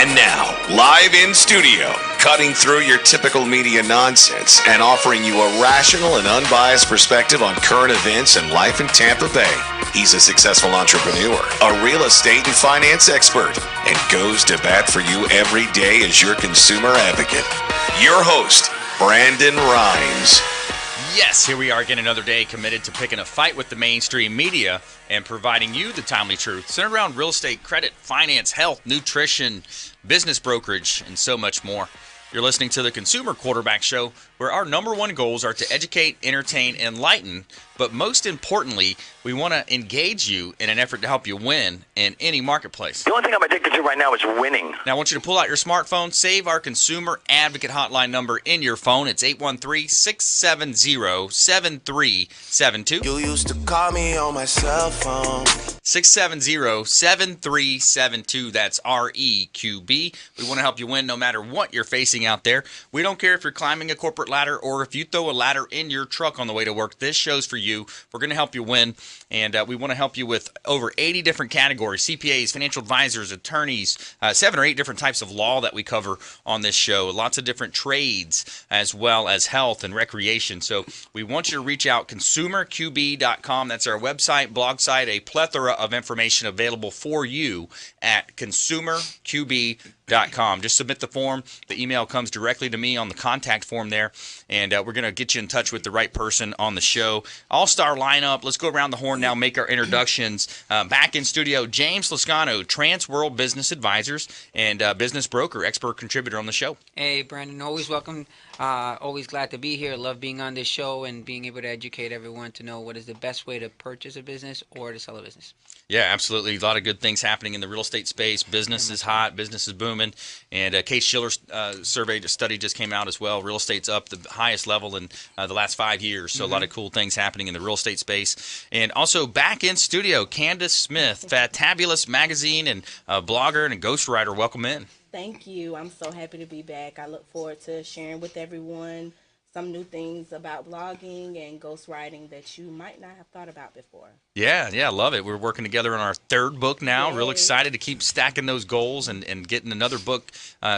And now, live in studio, cutting through your typical media nonsense and offering you a rational and unbiased perspective on current events and life in Tampa Bay. He's a successful entrepreneur, a real estate and finance expert, and goes to bat for you every day as your consumer advocate. Your host, Brandon Rhymes. Yes, here we are again another day committed to picking a fight with the mainstream media and providing you the timely truth centered around real estate, credit, finance, health, nutrition, business brokerage, and so much more. You're listening to the Consumer Quarterback Show, where our number one goals are to educate, entertain, enlighten, but most importantly, we want to engage you in an effort to help you win in any marketplace. The only thing I'm addicted to right now is winning. Now, I want you to pull out your smartphone, save our Consumer Advocate Hotline number in your phone. It's 813-670-7372. You used to call me on my cell phone. 670-7372. That's REQB. We want to help you win no matter what you're facing out there. We don't care if you're climbing a corporate ladder or if you throw a ladder in your truck on the way to work. This show's for you. We're going to help you win, and we want to help you with over 80 different categories: CPAs, financial advisors, attorneys, 7 or 8 different types of law that we cover on this show, lots of different trades, as well as health and recreation. So we want you to reach out, consumerqb.com. That's our website, blog site, a plethora of information available for you at consumerqb.com. Just submit the form. The email comes directly to me on the contact form there, and we're going to get you in touch with the right person on the show. All-star lineup. Let's go around the horn now, make our introductions. Back in studio, James Lascano, Trans World Business Advisors and business broker, expert contributor on the show. Hey, Brandon, always welcome. Always glad to be here. Love being on this show and being able to educate everyone to know what is the best way to purchase a business or to sell a business. Yeah, absolutely. A lot of good things happening in the real estate space. Business is hot. Business is booming. And Case Shiller's survey study just came out as well. Real estate's up the highest level in the last 5 years. So a lot of cool things happening in the real estate space. And also back in studio, Candace Smith, Fantabulous Magazine and blogger and a ghostwriter. Welcome in. Thank you. I'm so happy to be back. I look forward to sharing with everyone some new things about blogging and ghostwriting that you might not have thought about before. Yeah, I love it. We're working together on our 3rd book now. Yay. Real excited to keep stacking those goals and getting another book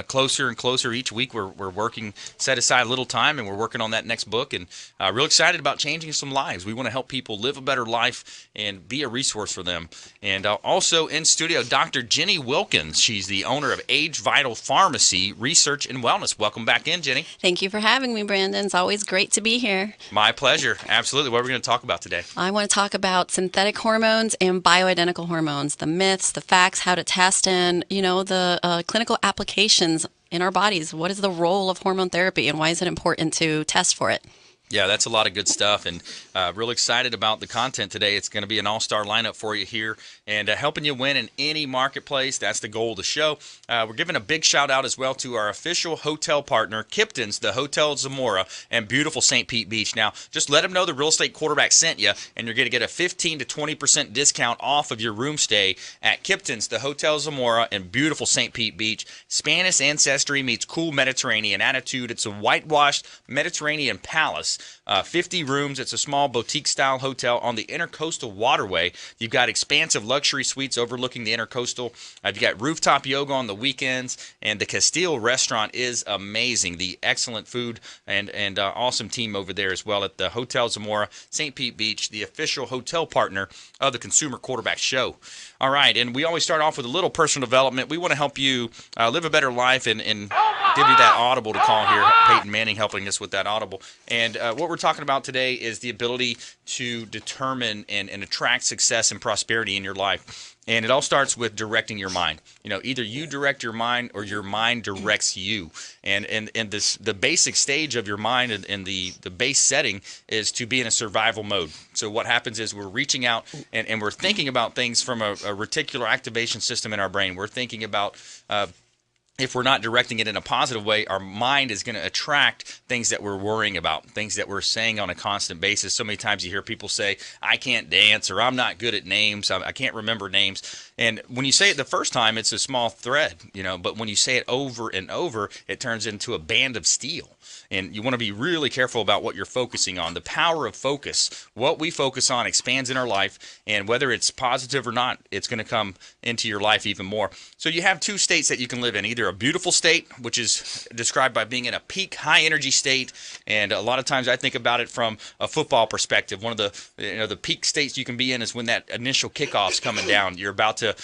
closer and closer each week. We're working, set aside a little time, and we're working on that next book. And real excited about changing some lives. We want to help people live a better life and be a resource for them. And also in studio, Dr. Jenny Wilkins. She's the owner of AgeVital Pharmacy, Research and Wellness. Welcome back in, Jenny. Thank you for having me, Brandon. It's always great to be here. My pleasure. Absolutely. What are we going to talk about today? I want to talk about synthetic hormones and bioidentical hormones, the myths, the facts, how to test, and, the clinical applications in our bodies. What is the role of hormone therapy, and why is it important to test for it? Yeah, that's a lot of good stuff, and real excited about the content today. It's going to be an all-star lineup for you here, and helping you win in any marketplace. That's the goal of the show. We're giving a big shout-out as well to our official hotel partner, Kipton's, the Hotel Zamora, and beautiful St. Pete Beach. Now, just let them know the Real Estate Quarterback sent you, and you're going to get a 15 to 20% discount off of your room stay at Kipton's, the Hotel Zamora, and beautiful St. Pete Beach. Spanish ancestry meets cool Mediterranean attitude. It's a whitewashed Mediterranean palace. 50 rooms. It's a small boutique-style hotel on the Intercoastal Waterway. You've got expansive luxury suites overlooking the Intercoastal. You've got rooftop yoga on the weekends, and the Castile restaurant is amazing. The excellent food and awesome team over there as well at the Hotel Zamora, St. Pete Beach, the official hotel partner of the Consumer Quarterback Show. All right, and we always start off with a little personal development. We want to help you live a better life and give you that audible to call here. Peyton Manning helping us with that audible. And what we're talking about today is the ability to determine and attract success and prosperity in your life. And it all starts with directing your mind. Either you direct your mind or your mind directs you. And the basic stage of your mind and the base setting is to be in a survival mode. So what happens is we're reaching out and we're thinking about things from a reticular activation system in our brain. We're thinking about if we're not directing it in a positive way, our mind is going to attract things that we're worrying about, things that we're saying on a constant basis. So many times you hear people say, I can't dance, or I'm not good at names, I can't remember names. And when you say it the first time, it's a small thread, but when you say it over and over, it turns into a band of steel. And you want to be really careful about what you're focusing on. The power of focus, what we focus on expands in our life, and whether it's positive or not, it's going to come into your life even more. So you have two states that you can live in, either a beautiful state, which is described by being in a peak high energy state, and a lot of times I think about it from a football perspective. One of the peak states you can be in is when that initial kickoff's coming down. You're about to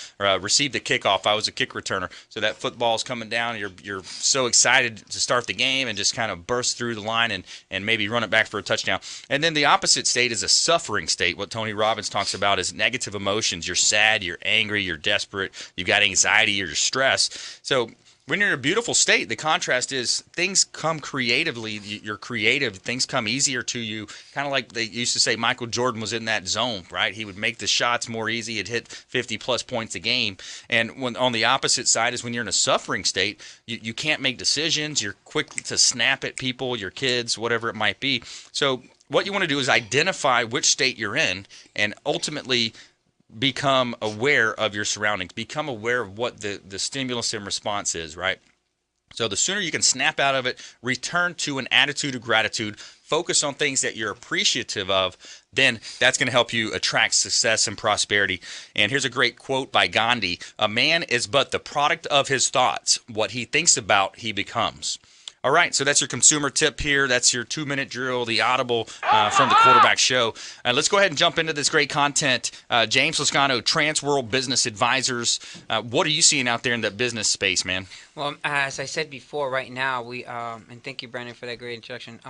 receive the kickoff. I was a kick returner, so that football's coming down. You're so excited to start the game and just kind of burst through the line and maybe run it back for a touchdown. And then the opposite state is a suffering state. What Tony Robbins talks about is negative emotions. You're sad, you're angry, you're desperate, you've got anxiety, you're stressed. So when you're in a beautiful state, the contrast is things come creatively. You're creative. Things come easier to you. Kind of like they used to say Michael Jordan was in that zone, right? He would make the shots more easy. He'd hit 50-plus points a game. And when on the opposite side is when you're in a suffering state, you can't make decisions. You're quick to snap at people, your kids, whatever it might be. So what you want to do is identify which state you're in and ultimately become aware of your surroundings, become aware of what the stimulus and response is, right? So the sooner you can snap out of it, return to an attitude of gratitude, focus on things that you're appreciative of, then that's going to help you attract success and prosperity. And here's a great quote by Gandhi: "A man is but the product of his thoughts. What he thinks about, he becomes." All right, so that's your consumer tip here. That's your 2-minute drill, the audible from the Quarterback Show. Let's go ahead and jump into this great content. James Lascano, Transworld Business Advisors. What are you seeing out there in the business space, man? Well, as I said before, right now, we and thank you, Brandon, for that great introduction.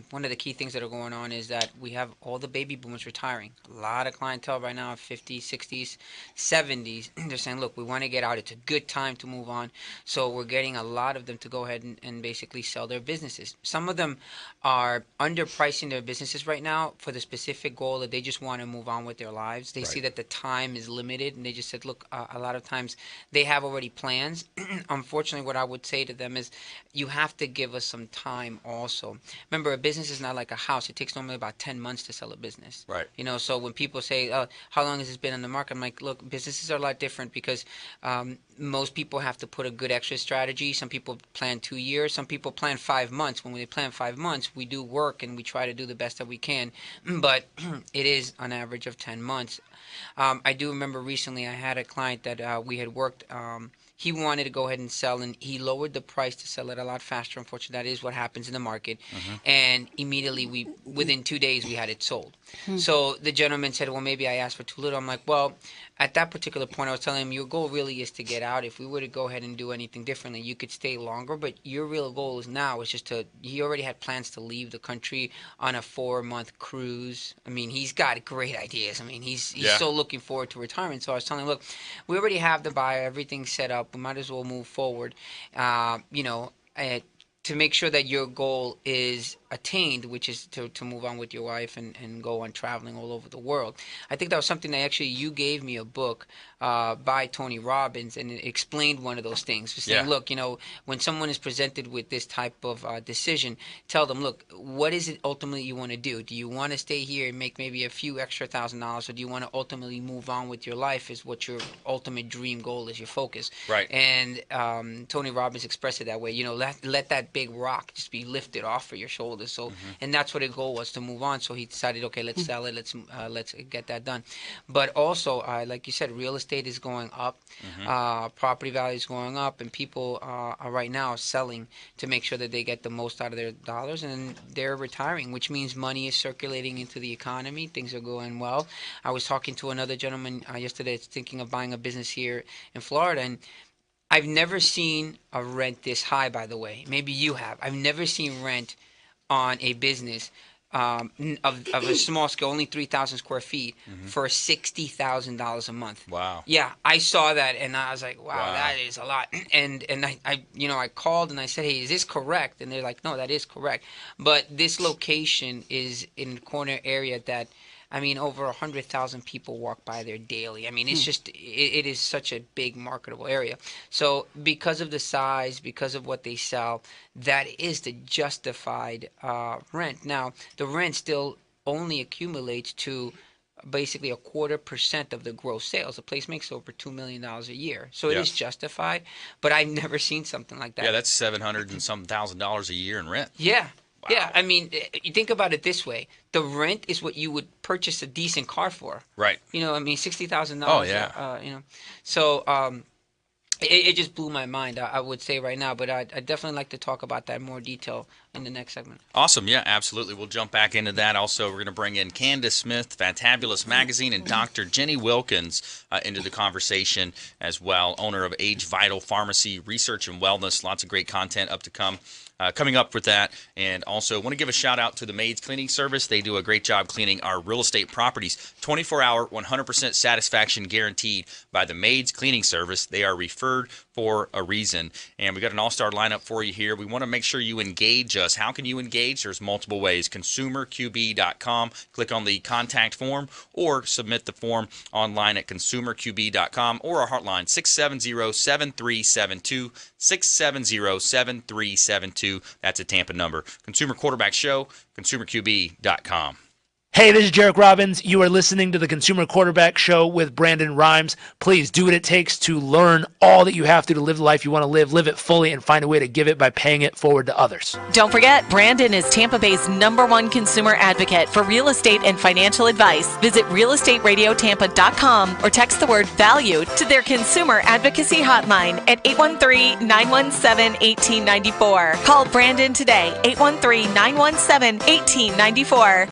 One of the key things that are going on is that we have all the baby boomers retiring. A lot of clientele right now, 50s, 60s, 70s. They're saying, look, we want to get out. It's a good time to move on. So we're getting a lot of them to go ahead and basically sell their businesses. Some of them are underpricing their businesses right now for the specific goal that they just want to move on with their lives. They see that the time is limited, and they just said, look, a lot of times they have already plans. Unfortunately, what I would say to them is you have to give us some time also. Remember, a business is not like a house. It takes normally about 10 months to sell a business. Right. So when people say, how long has this been on the market? I'm like, look, businesses are a lot different because most people have to put a good exit strategy. Some people plan 2 years. Some people plan 5 months. When we plan 5 months, we do work and we try to do the best that we can. But it is an average of 10 months. I do remember recently I had a client that we had worked. He wanted to go ahead and sell, and he lowered the price to sell it a lot faster. Unfortunately, that is what happens in the market. And immediately, within 2 days, we had it sold. So the gentleman said, well, maybe I asked for too little. I'm like, well, at that particular point, I was telling him, your goal really is to get out. If we were to go ahead and do anything differently, you could stay longer. But your real goal is now is just he already had plans to leave the country on a 4-month cruise. I mean, he's got great ideas. I mean, he's so looking forward to retirement. So I was telling him, look, we already have the buyer, everything's set up. We might as well move forward, to make sure that your goal is attained, which is to move on with your wife and go on traveling all over the world. I think that was something that actually you gave me a book by Tony Robbins, and it explained one of those things. Just saying, look, when someone is presented with this type of decision, tell them, look, what is it ultimately you want to do? Do you want to stay here and make maybe a few extra $1,000s, or do you want to ultimately move on with your life? Is what your ultimate dream goal is, your focus? Right. And Tony Robbins expressed it that way. Let that big rock just be lifted off of your shoulders. So, and that's what his goal was, to move on. So he decided, okay, let's sell it. Let's get that done. But also, like you said, real estate is going up. Property value is going up, and people are right now selling to make sure that they get the most out of their dollars, and they're retiring, which means money is circulating into the economy. Things are going well. I was talking to another gentleman yesterday that's thinking of buying a business here in Florida, and I've never seen a rent this high, by the way. Maybe you have. I've never seen rent on a business of a small scale, only 3,000 square feet, for $60,000 a month. Wow. Yeah, I saw that, and I was like, wow. That is a lot. And I called and I said, hey, is this correct? And they're like, no, that is correct. But this location is in a corner area that I mean, over 100,000 people walk by there daily. I mean, it's just it is such a big marketable area. So because of the size, because of what they sell, that is the justified rent. Now, the rent still only accumulates to basically 0.25% of the gross sales. The place makes over $2 million a year, so it is justified. But I've never seen something like that. Yeah, that's $700 and some $1,000 a year in rent. Yeah. Wow. Yeah, I mean, you think about it this way: the rent is what you would purchase a decent car for. Right. You know, I mean, $60,000. Oh, yeah. You know, so it just blew my mind. I would say right now, but I'd definitely like to talk about that in more detail in the next segment. Awesome. Yeah, absolutely. We'll jump back into that. Also, we're going to bring in Candace Smith, Fantabulous Magazine, and Dr. Jenny Wilkins into the conversation as well, owner of AgeVital Pharmacy Research and Wellness. Lots of great content up to come. Coming up with that. And also want to give a shout out to the Maids Cleaning Service. They do a great job cleaning our real estate properties. 24-hour, 100% satisfaction guaranteed by the Maids Cleaning Service. They are referred for a reason. And we got an all-star lineup for you here. We want to make sure you engage us. How can you engage? There's multiple ways. ConsumerQB.com. Click on the contact form or submit the form online at ConsumerQB.com or our hotline 670-7372. 670-7372. That's a Tampa number. Consumer Quarterback Show, ConsumerQB.com. Hey, this is Jarek Robbins. You are listening to the Consumer Quarterback Show with Brandon Rhymes. Please do what it takes to learn all that you have to live the life you want to live it fully, and find a way to give it by paying it forward to others. Don't forget, Brandon is Tampa Bay's #1 consumer advocate for real estate and financial advice. Visit realestateradiotampa.com or text the word VALUE to their consumer advocacy hotline at 813-917-1894. Call Brandon today, 813-917-1894.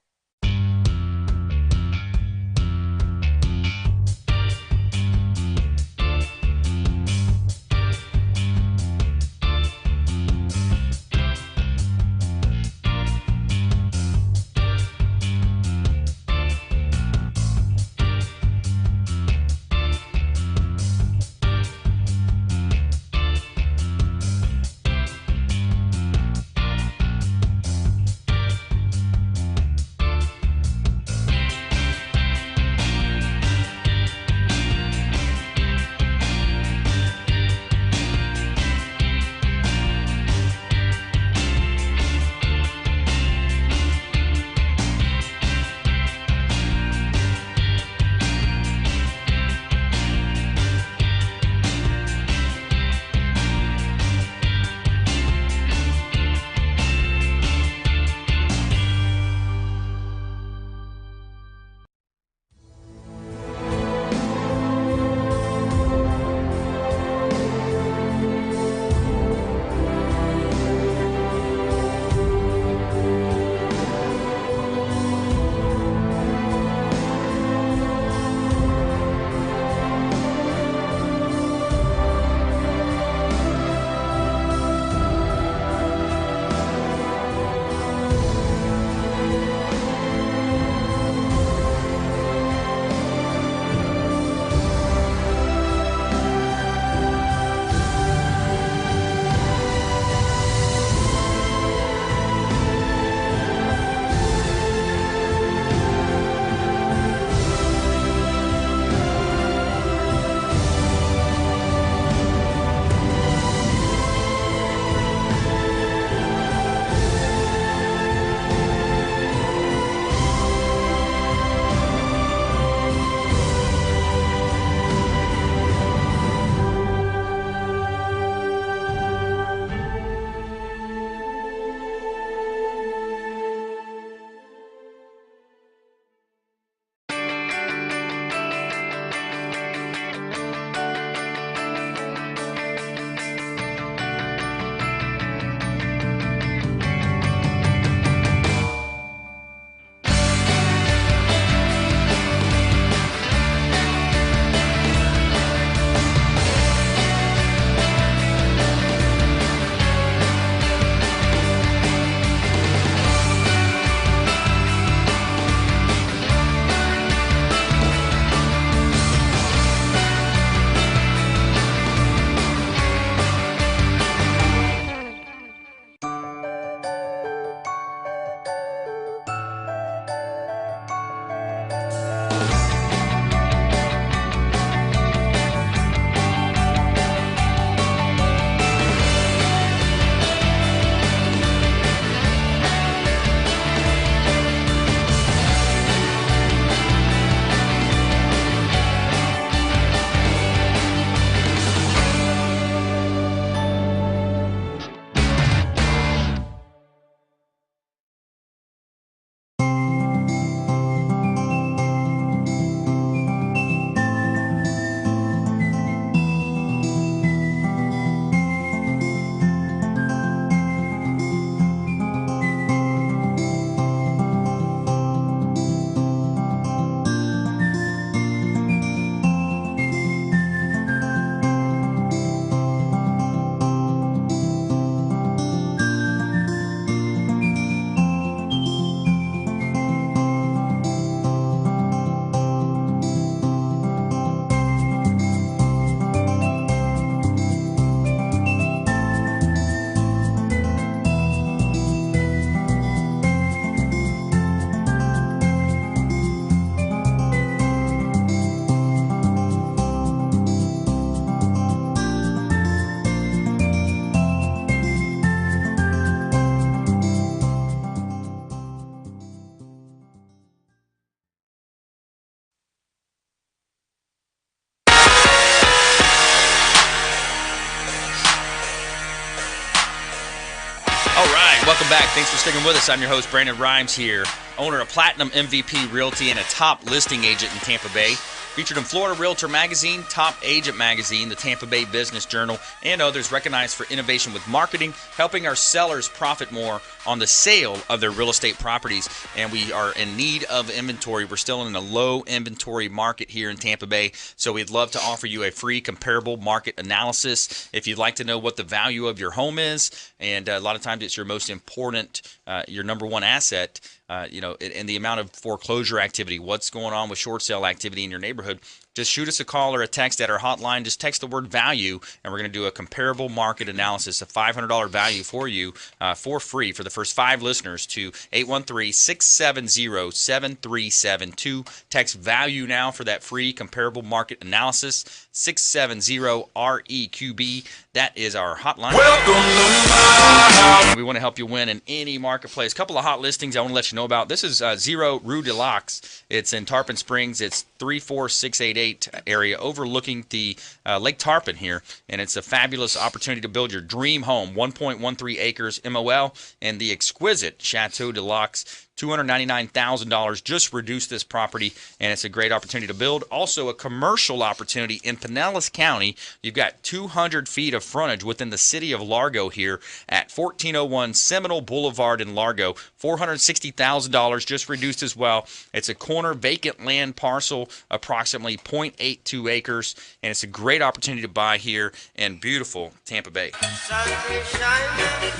Welcome back. Thanks for sticking with us. I'm your host, Brandon Rhymes here, owner of Platinum MVP Realty and a top listing agent in Tampa Bay. Featured in Florida Realtor Magazine, Top Agent Magazine, the Tampa Bay Business Journal, and others, recognized for innovation with marketing, helping our sellers profit more on the sale of their real estate properties. And we are in need of inventory. We're still in a low inventory market here in Tampa Bay, so we'd love to offer you a free comparable market analysis if you'd like to know what the value of your home is. And a lot of times it's your most important, your number one asset. In the amount of foreclosure activity, what's going on with short sale activity in your neighborhood, just shoot us a call or a text at our hotline. Just text the word value, and we're going to do a comparable market analysis, a $500 value for you for free for the first 5 listeners to 813-670-7372. Text value now for that free comparable market analysis, 670-REQB. That is our hotline. Welcome to my house. We want to help you win in any marketplace. A couple of hot listings I want to let you know about. This is Zero Rue de Laux. It's in Tarpon Springs. It's 34688 area overlooking the Lake Tarpon here, and it's a fabulous opportunity to build your dream home. 1.13 acres MOL, and the exquisite Chateau de Laux. $299,000 just reduced this property, and it's a great opportunity to build. Also, a commercial opportunity in Pinellas County. You've got 200 feet of frontage within the city of Largo here at 1401 Seminole Boulevard in Largo. $460,000 just reduced as well. It's a corner vacant land parcel, approximately 0.82 acres, and it's a great opportunity to buy here in beautiful Tampa Bay. Sun is shining,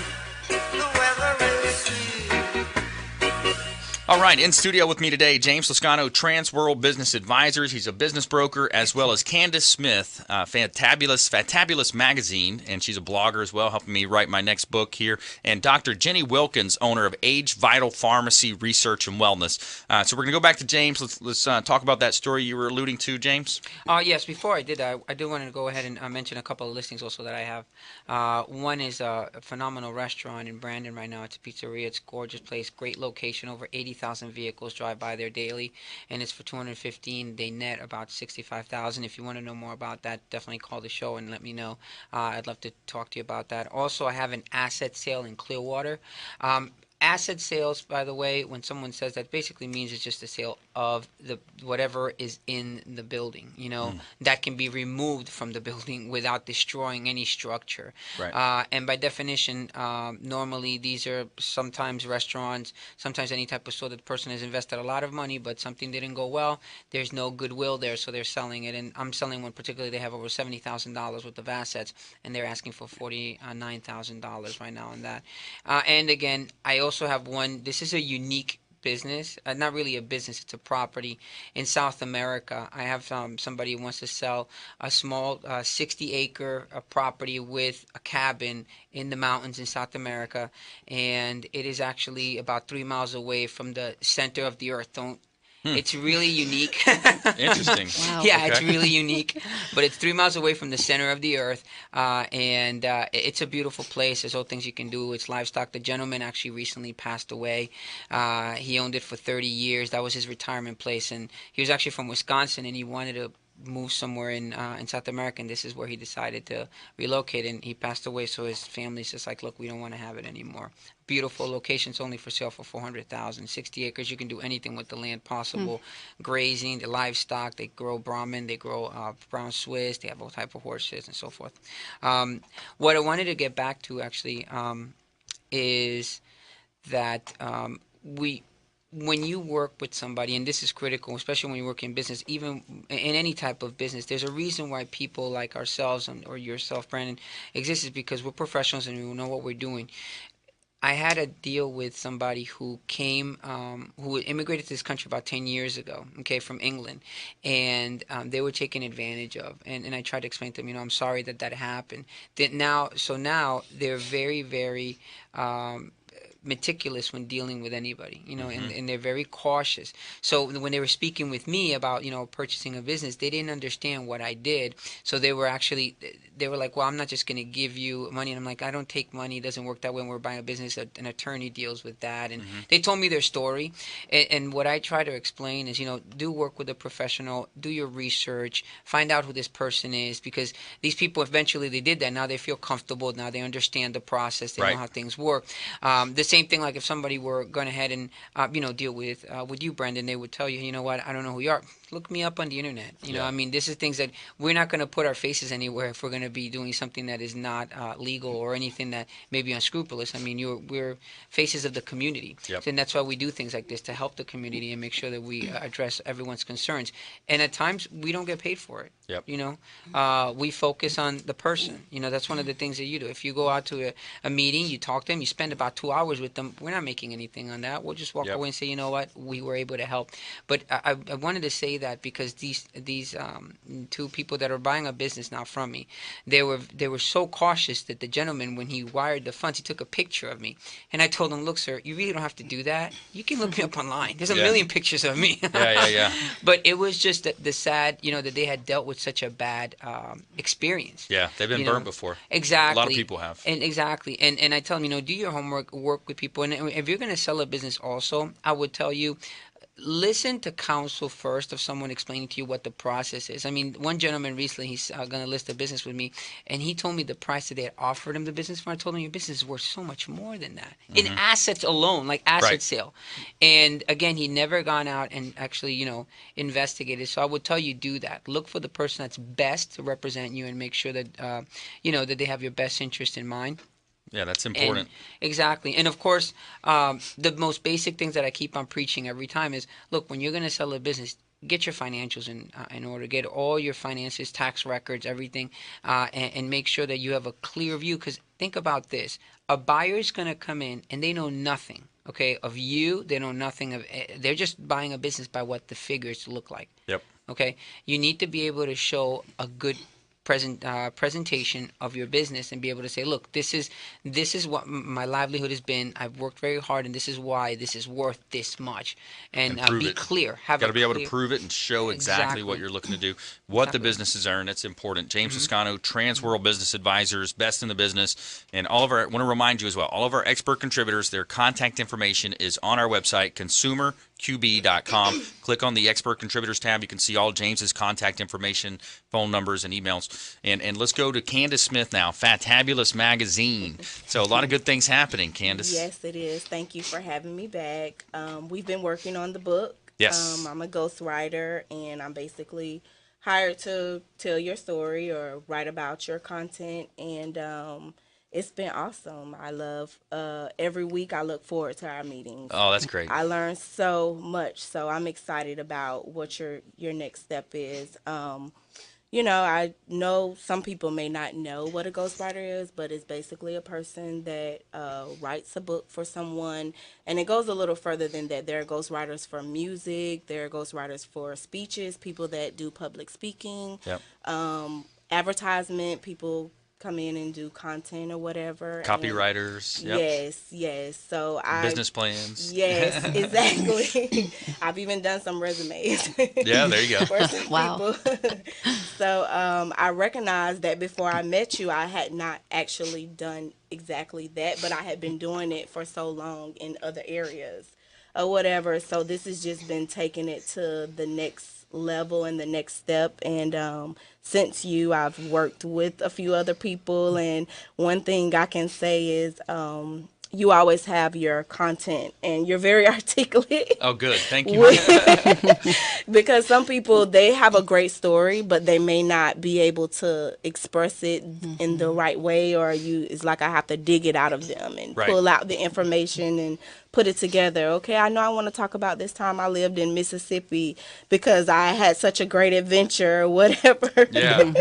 the weather is sweet. All right, in studio with me today, James Lascano, Transworld Business Advisors. He's a business broker, as well as Candace Smith, Fantabulous Magazine, and she's a blogger as well, helping me write my next book here. And Dr. Jenny Wilkins, owner of AgeVital Pharmacy Research and Wellness. So we're going to go back to James. Let's talk about that story you were alluding to, James. Yes, before I did that, I do want to go ahead and mention a couple of listings also that I have. One is a phenomenal restaurant in Brandon right now. It's a pizzeria. It's a gorgeous place, great location, over 80,000 vehicles drive by there daily, and it's for $215,000. They net about $65,000. If you want to know more about that, definitely call the show and let me know. I'd love to talk to you about that. Also, I have an asset sale in Clearwater. Asset sales, by the way, when someone says that, basically means it's just a sale of the whatever is in the building. That can be removed from the building without destroying any structure. Right. And by definition, normally these are sometimes restaurants, sometimes any type of store that the person has invested a lot of money, but something didn't go well. There's no goodwill there, so they're selling it. And I'm selling one particularly. They have over $70,000 worth of assets, and they're asking for $49,000 right now on that. And again, I also have one. This is a unique business, not really a business, it's a property in South America. I have somebody who wants to sell a small 60-acre property with a cabin in the mountains in South America, and it is actually about 3 miles away from the center of the earth. It's really unique. Interesting. Wow. Yeah, it's really unique. But it's 3 miles away from the center of the earth, and it's a beautiful place. There's all things you can do. It's livestock. The gentleman actually recently passed away. He owned it for 30 years. That was his retirement place, and he was actually from Wisconsin, and he wanted to move somewhere in South America, and this is where he decided to relocate, and he passed away. So his family's just like, look, we don't want to have it anymore. Beautiful location. It's only for sale for $400,000. 60 acres. You can do anything with the land possible. Grazing, the livestock. They grow Brahman. They grow brown Swiss. They have all type of horses and so forth. What I wanted to get back to actually is that when you work with somebody, and this is critical, especially when you work in business, even in any type of business, there's a reason why people like ourselves or yourself, Brandon, exist, is because we're professionals and we know what we're doing. I had a deal with somebody who came, who immigrated to this country about 10 years ago, from England, and they were taken advantage of. And I tried to explain to them, I'm sorry that happened. Now they're very, very meticulous when dealing with anybody, and they're very cautious. So when they were speaking with me about, purchasing a business, they didn't understand what I did. So they were like, well, I'm not just going to give you money. And I'm like, I don't take money. It doesn't work that way. When we're buying a business, an attorney deals with that. And they told me their story. And what I try to explain is, do work with a professional, do your research, find out who this person is, because these people, eventually they did that. Now they feel comfortable. Now they understand the process. They know how things work. The same thing like if somebody were going ahead and deal with you, Brendan, they would tell you, you know what, I don't know who you are. Look me up on the internet. You know, I mean, this is things that we're not going to put our faces anywhere if we're going to be doing something that is not legal or anything that may be unscrupulous. I mean, we're faces of the community. Yep. And that's why we do things like this, to help the community and make sure that we address everyone's concerns. And at times, we don't get paid for it. Yep. You know, we focus on the person. You know, that's one of the things that you do. If you go out to a meeting, you talk to them, you spend about 2 hours with them, we're not making anything on that. We'll just walk away and say, you know what, we were able to help. But I wanted to say that because these two people that are buying a business now from me, they were so cautious that the gentleman, when he wired the funds, he took a picture of me. And I told him, look, sir, you really don't have to do that. You can look me up online. There's a million pictures of me. Yeah. But it was just the sad, that they had dealt with such a bad experience. Yeah, they've been burned before. Exactly. A lot of people have. And exactly. And I tell them, do your homework, work with people. And if you're going to sell a business also, I would tell you, listen to counsel first of someone explaining to you what the process is. I mean, one gentleman recently, he's going to list a business with me, and he told me the price that they had offered him the business for. I told him, your business is worth so much more than that. In assets alone, like asset sale. And again, he never gone out and actually, investigated. So I would tell you, do that. Look for the person that's best to represent you and make sure that, that they have your best interest in mind. Yeah, that's important. Exactly. And of course, the most basic things that I keep on preaching every time is, look, when you're going to sell a business, get your financials in order. Get all your finances, tax records, everything, and make sure that you have a clear view. Because think about this. A buyer is going to come in and they know nothing, okay, of you. They know nothing of – they're just buying a business by what the figures look like. Yep. Okay? You need to be able to show a good – presentation of your business and be able to say, look, this is what my livelihood has been. I've worked very hard, and this is why this is worth this much. And be clear. Got to be able to prove it and show exactly what you're looking to do, what the business is earned. That's important. James Toscano, Transworld Business Advisors, best in the business, and all of our. I want to remind you as well. All of our expert contributors, their contact information is on our website, consumerqb.com. Click on the Expert Contributors tab. You can see all James's contact information, phone numbers, and emails. And let's go to Candace Smith now, Fantabulous Magazine. So a lot of good things happening, Candace. Yes, it is. Thank you for having me back. We've been working on the book. Yes. I'm a ghostwriter, and I'm basically hired to tell your story or write about your content, and it's been awesome. I love every week I look forward to our meetings. Oh, that's great. I learned so much, so I'm excited about what your next step is. I know some people may not know what a ghostwriter is, but it's basically a person that writes a book for someone, and it goes a little further than that. There are ghostwriters for music, there are ghostwriters for speeches, people that do public speaking, advertisement, people come in and do content or whatever. Copywriters. Yes. So business plans. Yes, exactly. I've even done some resumes. Yeah, there you go. For some people. So I recognized that before I met you, I had not actually done exactly that, but I had been doing it for so long in other areas or whatever. So this has just been taking it to the next level and the next step. And since I've worked with a few other people, and one thing I can say is you always have your content and you're very articulate. Oh, good. Thank you. Because some people, they have a great story, but they may not be able to express it in the right way, or it's like I have to dig it out of them and pull out the information and put it together. Okay, I know I want to talk about this time I lived in Mississippi because I had such a great adventure or whatever. Yeah.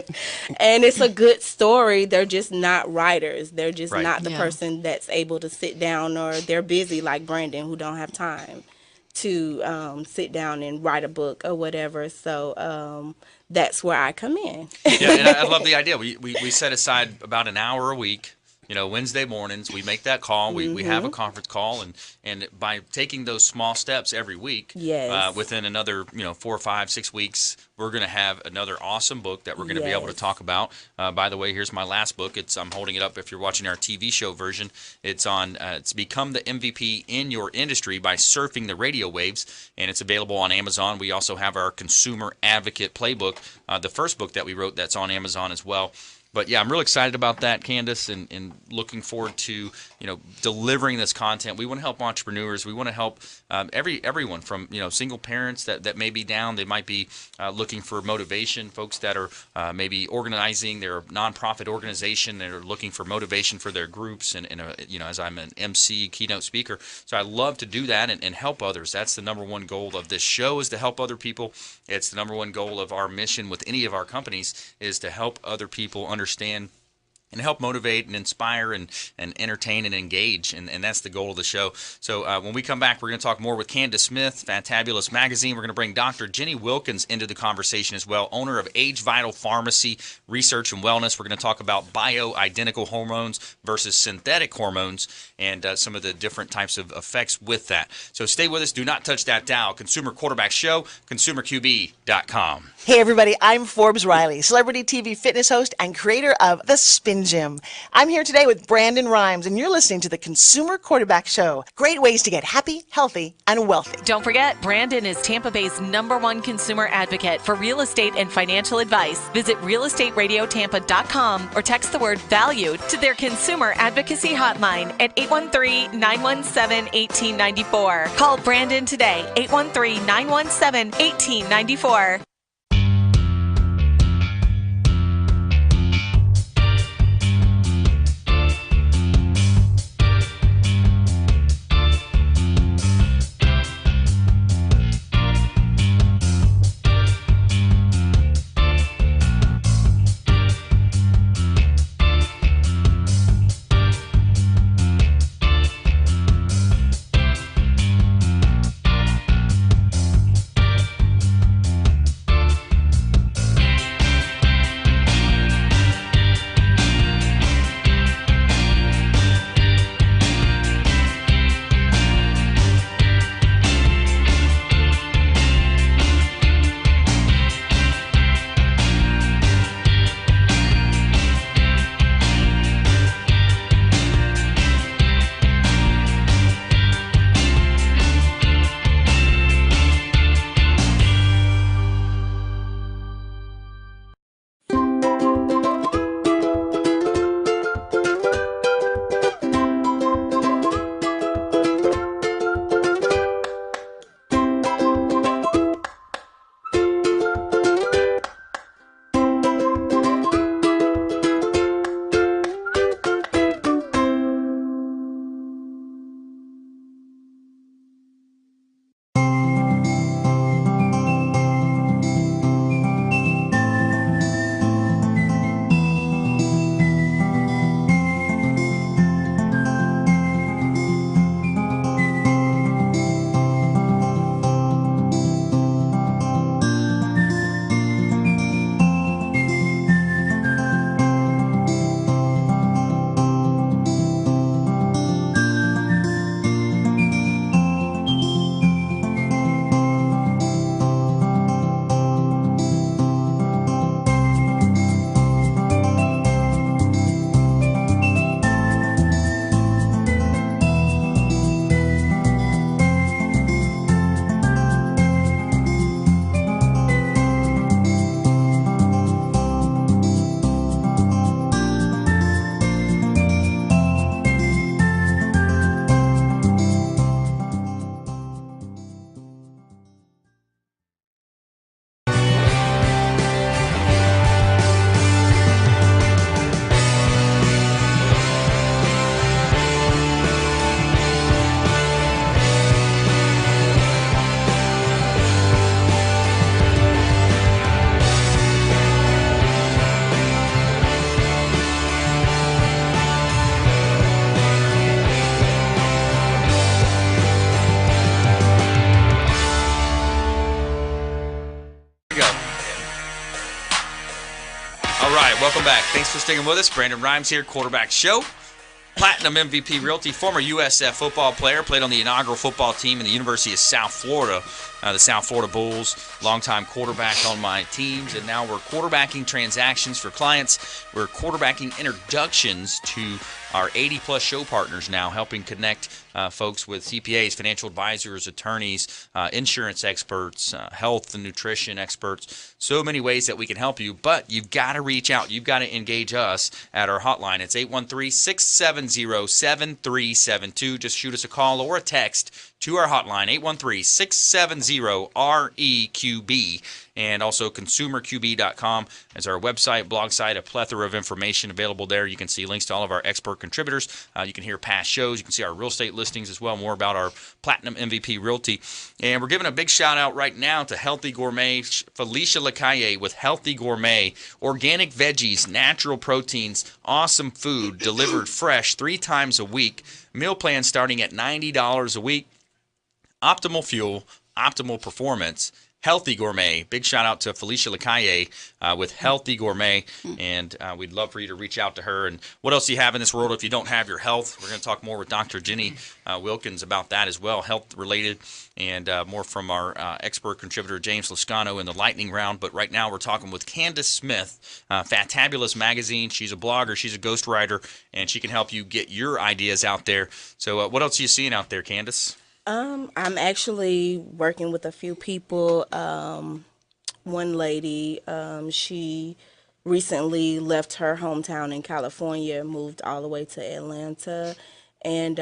And it's a good story. They're just not writers. They're just not the Yeah. person that's able to sit down, or they're busy like Brandon, who don't have time to sit down and write a book or whatever. So that's where I come in. Yeah, and I love the idea. We set aside about an hour a week. Wednesday mornings, we make that call. We have a conference call, and by taking those small steps every week, within another 4, 5, 6 weeks, we're going to have another awesome book that we're going to be able to talk about. By the way, here's my last book. I'm holding it up if you're watching our TV show version. It's on it's Become the MVP in Your Industry by Surfing the Radio Waves, and it's available on Amazon. We also have our Consumer Advocate Playbook, the first book that we wrote that's on Amazon as well. But yeah, I'm really excited about that, Candace, and looking forward to delivering this content. We want to help entrepreneurs. We want to help everyone from single parents that may be down. They might be looking for motivation. Folks that are maybe organizing their nonprofit organization. They're looking for motivation for their groups. And as I'm an MC, keynote speaker, so I love to do that and help others. That's the number one goal of this show, is to help other people. It's the number one goal of our mission with any of our companies, is to help other people understand and help motivate and inspire and entertain and engage. And that's the goal of the show. So when we come back, we're going to talk more with Candace Smith, Fantabulous Magazine. We're going to bring Dr. Jenny Wilkins into the conversation as well, owner of AgeVital Pharmacy Research and Wellness. We're going to talk about bioidentical hormones versus synthetic hormones and some of the different types of effects with that. So stay with us. Do not touch that dial. Consumer Quarterback Show, consumerqb.com. Hey, everybody. I'm Forbes Riley, celebrity TV fitness host and creator of The Spin Gym. I'm here today with Brandon Rhymes, and you're listening to the Consumer Quarterback Show. Great ways to get happy, healthy, and wealthy. Don't forget, Brandon is Tampa Bay's #1 consumer advocate for real estate and financial advice. Visit realestateradiotampa.com or text the word VALUED to their consumer advocacy hotline at 813-917-1894. Call Brandon today, 813-917-1894. Welcome back. Thanks for sticking with us. Brandon Rhymes here, Quarterback Show. Platinum MVP Realty, former USF football player, played on the inaugural football team in the University of South Florida, the South Florida Bulls, longtime quarterback on my teams, and now we're quarterbacking transactions for clients. We're quarterbacking introductions to our 80-plus show partners now, helping connect folks with CPAs, financial advisors, attorneys, insurance experts, health and nutrition experts. So many ways that we can help you, but you've got to reach out. You've got to engage us at our hotline. It's 813-670-7372. Just shoot us a call or a text to our hotline, 813-670-REQB. And also consumerqb.com is our website, blog site, a plethora of information available there. You can see links to all of our expert contributors. You can hear past shows. You can see our real estate listings as well, more about our Platinum MVP Realty. And we're giving a big shout out right now to Healthy Gourmet, Felicia Lacaille with Healthy Gourmet, organic veggies, natural proteins, awesome food delivered fresh 3 times a week. Meal plan starting at $90 a week. Optimal fuel, optimal performance. Healthy Gourmet. Big shout out to Felicia Lacaille with Healthy Gourmet, and we'd love for you to reach out to her. And what else do you have in this world if you don't have your health? We're going to talk more with Dr. Jenny Wilkins about that as well, health related, and more from our expert contributor James Lascano in the lightning round. But right now we're talking with Candace Smith, Fantabulous Magazine. She's a blogger, she's a ghostwriter, and she can help you get your ideas out there. So what else are you seeing out there, Candace? I'm actually working with a few people. One lady, she recently left her hometown in California, moved all the way to Atlanta, and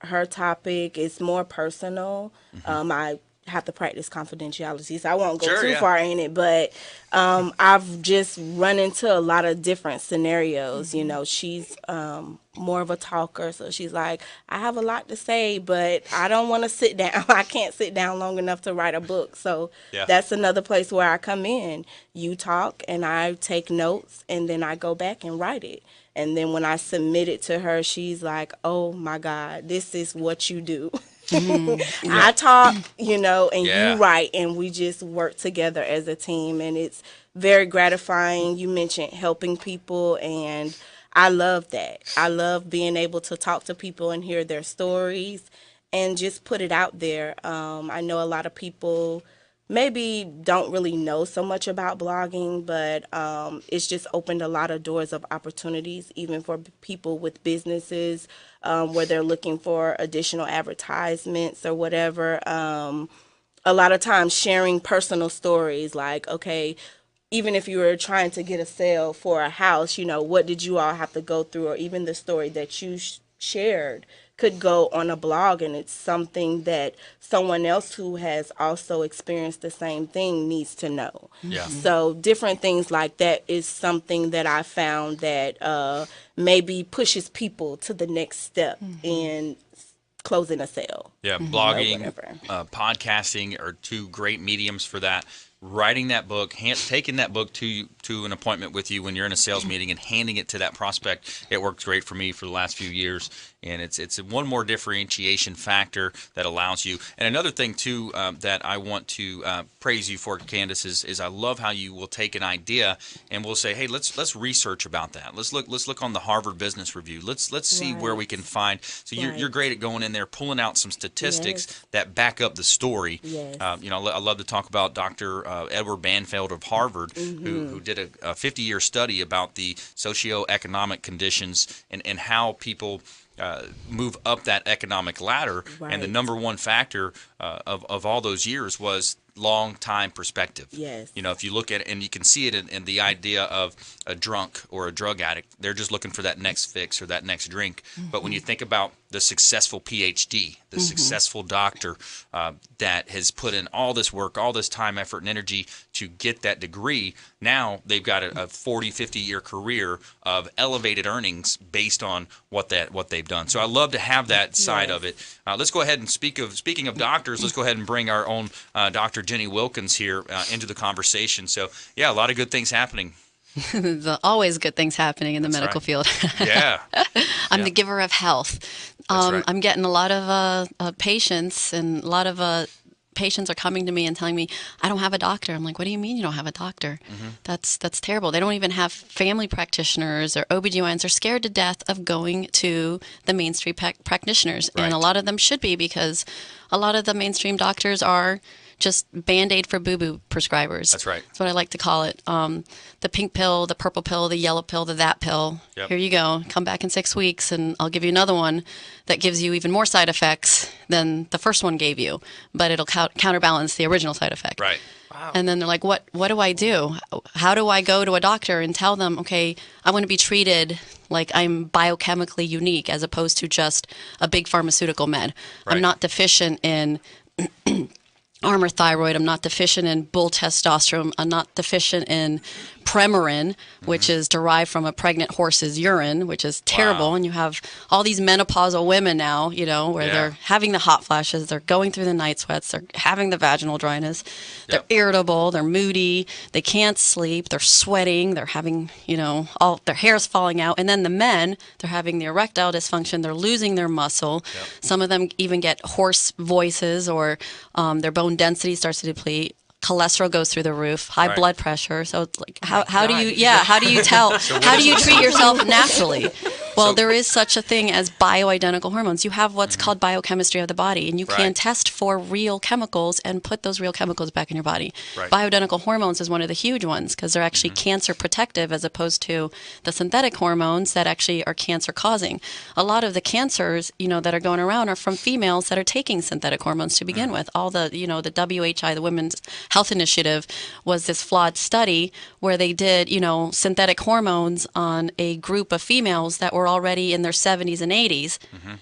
her topic is more personal. I have to practice confidentiality, so I won't go too far in it, but I've just run into a lot of different scenarios. You know, she's more of a talker, so she's like, I have a lot to say, but I don't want to sit down. I can't sit down long enough to write a book. So that's another place where I come in. You talk and I take notes, and then I go back and write it. And then when I submit it to her, she's like, oh my God, this is what you do. I talk, you know, and you write, and we just work together as a team, and it's very gratifying. You mentioned helping people, and I love that. I love being able to talk to people and hear their stories and just put it out there. I know a lot of people maybe don't really know so much about blogging, but it's just opened a lot of doors of opportunities, even for people with businesses where they're looking for additional advertisements or whatever. A lot of times sharing personal stories, like, okay, even if you were trying to get a sale for a house, you know, what did you all have to go through, or even the story that you shared could go on a blog, and it's something that someone else who has also experienced the same thing needs to know. So different things like that is something that I found that maybe pushes people to the next step in closing a sale. Blogging, podcasting are 2 great mediums for that. Writing that book, taking that book to an appointment with you when you're in a sales meeting and handing it to that prospect, it worked great for me for the last few years. And it's one more differentiation factor that allows you. And another thing, too, that I want to praise you for, Candace, is I love how you will take an idea and we'll say, hey, let's research about that. Let's look on the Harvard Business Review. Let's see where we can find. So you're great at going in there, pulling out some statistics that back up the story. You know, I love to talk about Dr. Edward Banfield of Harvard, who did a 50-year study about the socioeconomic conditions and how people move up that economic ladder. And the number one factor of all those years was long time perspective. You know, if you look at it, and you can see it in the idea of a drunk or a drug addict, they're just looking for that next fix or that next drink. But when you think about the successful PhD, the successful doctor that has put in all this work, all this time, effort, and energy to get that degree, now they've got a 40, 50-year career of elevated earnings based on what they've done. So I love to have that side of it. Let's go ahead and speaking of doctors, let's go ahead and bring our own Dr. Jenny Wilkins here into the conversation. So, a lot of good things happening. There's always good things happening in the medical field. I'm the giver of health. I'm getting a lot of patients, and a lot of patients are coming to me and telling me, I don't have a doctor. I'm like, what do you mean you don't have a doctor? That's terrible. They don't even have family practitioners or OBGYNs. They're scared to death of going to the mainstream practitioners. And a lot of them should be, because a lot of the mainstream doctors are just Band-Aid for boo-boo prescribers. That's right. That's what I like to call it. The pink pill, the purple pill, the yellow pill, the that pill. Yep. Here you go. Come back in 6 weeks and I'll give you another one that gives you even more side effects than the first one gave you, but it'll counterbalance the original side effect. Right. Wow. And then they're like, what do I do? How do I go to a doctor and tell them, okay, I want to be treated like I'm biochemically unique as opposed to just a big pharmaceutical med. Right. I'm not deficient in armor thyroid. I'm not deficient in bull testosterone. I'm not deficient in Premarin, which is derived from a pregnant horse's urine, which is terrible. Wow. And you have all these menopausal women now, where they're having the hot flashes, they're going through the night sweats, they're having the vaginal dryness, they're irritable, they're moody, they can't sleep, they're sweating, they're having, all their hair's falling out. And then the men, they're having the erectile dysfunction, they're losing their muscle. Some of them even get hoarse voices or their bone density starts to deplete. Cholesterol goes through the roof, high blood pressure. So it's like, how do you tell, how do you treat yourself naturally? Well, there is such a thing as bioidentical hormones. You have what's called biochemistry of the body, and you can test for real chemicals and put those real chemicals back in your body. Right. Bioidentical hormones is one of the huge ones because they're actually cancer protective as opposed to the synthetic hormones that actually are cancer causing. A lot of the cancers, that are going around are from females that are taking synthetic hormones to begin with. All the, the WHI, the Women's Health Initiative, was this flawed study where they did, synthetic hormones on a group of females that were already in their 70s and 80s.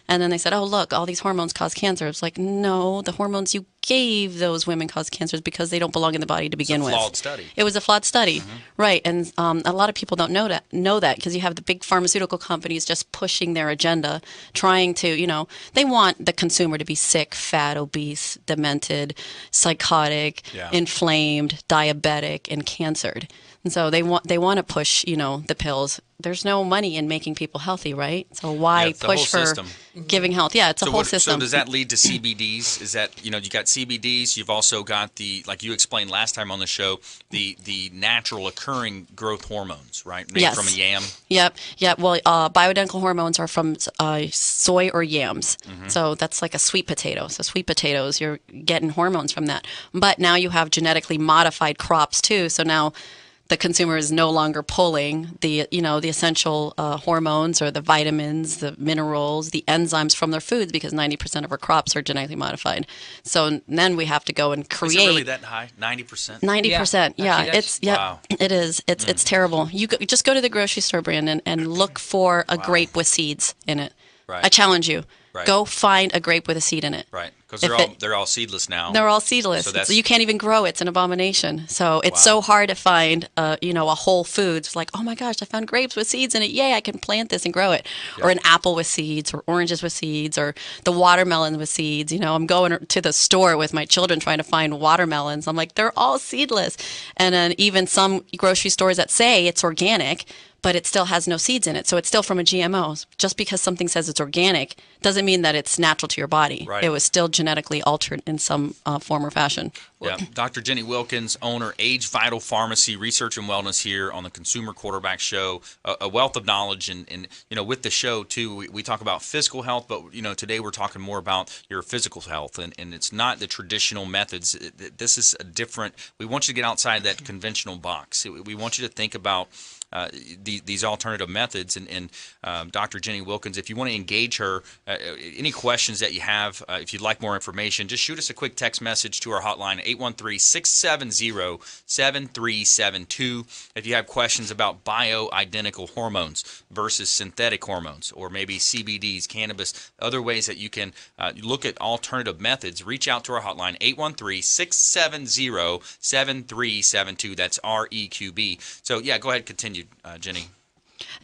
And then they said, oh, look, all these hormones cause cancer. It's like, no, the hormones you gave those women cause cancers because they don't belong in the body to begin with. It's a flawed study. It was a flawed study. Right. And a lot of people don't know that because you have the big pharmaceutical companies just pushing their agenda, trying to, they want the consumer to be sick, fat, obese, demented, psychotic, inflamed, diabetic, and cancered. And so they want to push, the pills. There's no money in making people healthy, right? So why push for giving health? Yeah, it's a whole system. So does that lead to CBDs? Is that, you got CBDs, you've also got like you explained last time on the show, the natural occurring growth hormones, right? Made from a yam? Yep. Well, bioidentical hormones are from soy or yams. So that's like a sweet potato. So sweet potatoes, you're getting hormones from that. But now you have genetically modified crops too. So now the consumer is no longer pulling the essential hormones or the vitamins, the minerals, the enzymes from their foods because 90% of our crops are genetically modified. So then we have to go and create. Is it really that high? 90%? 90%. Yeah, Wow. It is. It's terrible. You just go to the grocery store, Brandon, and look for a grape with seeds in it. Right. I challenge you. Right. Go find a grape with a seed in it. Right, because they're all seedless now. They're all seedless. So you can't even grow it. It's an abomination. So it's so hard to find, a Whole Foods. Like, oh my gosh, I found grapes with seeds in it. Yay, I can plant this and grow it. Yep. Or an apple with seeds, or oranges with seeds, or the watermelon with seeds. I'm going to the store with my children trying to find watermelons. I'm like, they're all seedless. And then even some grocery stores that say it's organic, but it still has no seeds in it. So it's still from a GMO. Just because something says it's organic doesn't mean that it's natural to your body. Right. It was still genetically altered in some form or fashion. Yeah. Dr. Jenny Wilkins, owner, AgeVital Pharmacy, Research and Wellness here on the Consumer Quarterback Show. A wealth of knowledge. And with the show, too, we talk about physical health, but, today we're talking more about your physical health. And it's not the traditional methods. This is a different – we want you to get outside that conventional box. We want you to think about these alternative methods. And Dr. Jenny Wilkins, if you want to engage her, any questions that you have, if you'd like more information, just shoot us a quick text message to our hotline, 813-670-7372. If you have questions about bioidentical hormones versus synthetic hormones, or maybe CBDs, cannabis, other ways that you can look at alternative methods, reach out to our hotline, 813-670-7372. That's REQB. So, yeah, go ahead, continue, Jenny.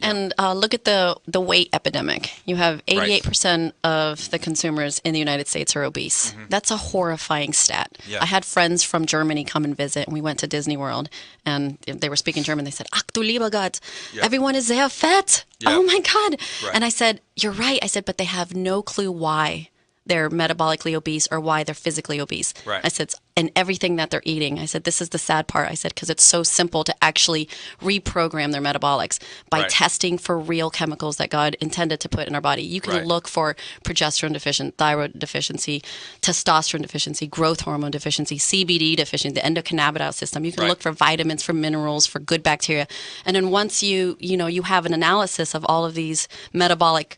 And look at the weight epidemic. You have 88% of the consumers in the United States are obese. That's a horrifying stat. Yeah. I had friends from Germany come and visit, and we went to Disney World, and they were speaking German. They said, "Ach du lieber Gott, everyone is sehr fett. Oh my God." Right. And I said, "You're right." I said, "But they have no clue why they're metabolically obese or why they're physically obese." Right. I said, it's in everything that they're eating. I said, this is the sad part. I said, because it's so simple to actually reprogram their metabolics by testing for real chemicals that God intended to put in our body. You can look for progesterone deficient, thyroid deficiency, testosterone deficiency, growth hormone deficiency, CBD deficiency, the endocannabinoid system. You can look for vitamins, for minerals, for good bacteria. And then once you have an analysis of all of these metabolic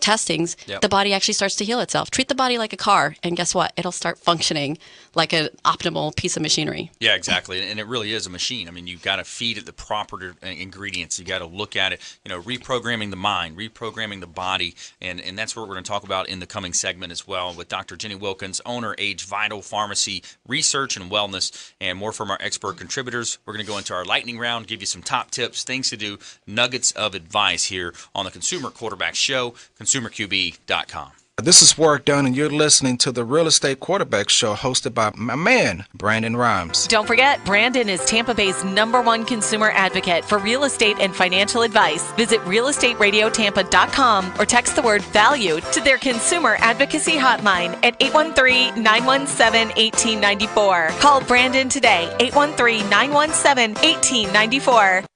testings, the body actually starts to heal itself. Treat the body like a car, and guess what? It'll start functioning like an optimal piece of machinery. Yeah, exactly. And it really is a machine. I mean, you've got to feed it the proper ingredients. You got to look at it, reprogramming the mind, reprogramming the body. And that's what we're going to talk about in the coming segment as well with Dr. Jenny Wilkins, owner, AgeVital Pharmacy, Research and Wellness, and more from our expert contributors. We're going to go into our lightning round, give you some top tips, things to do, nuggets of advice here on the Consumer Quarterback Show, consumerqb.com. This is Work Done, and you're listening to the Real Estate Quarterback Show hosted by my man, Brandon Rhymes. Don't forget, Brandon is Tampa Bay's #1 consumer advocate for real estate and financial advice. Visit realestateradiotampa.com or text the word VALUE to their consumer advocacy hotline at 813-917-1894. Call Brandon today, 813-917-1894.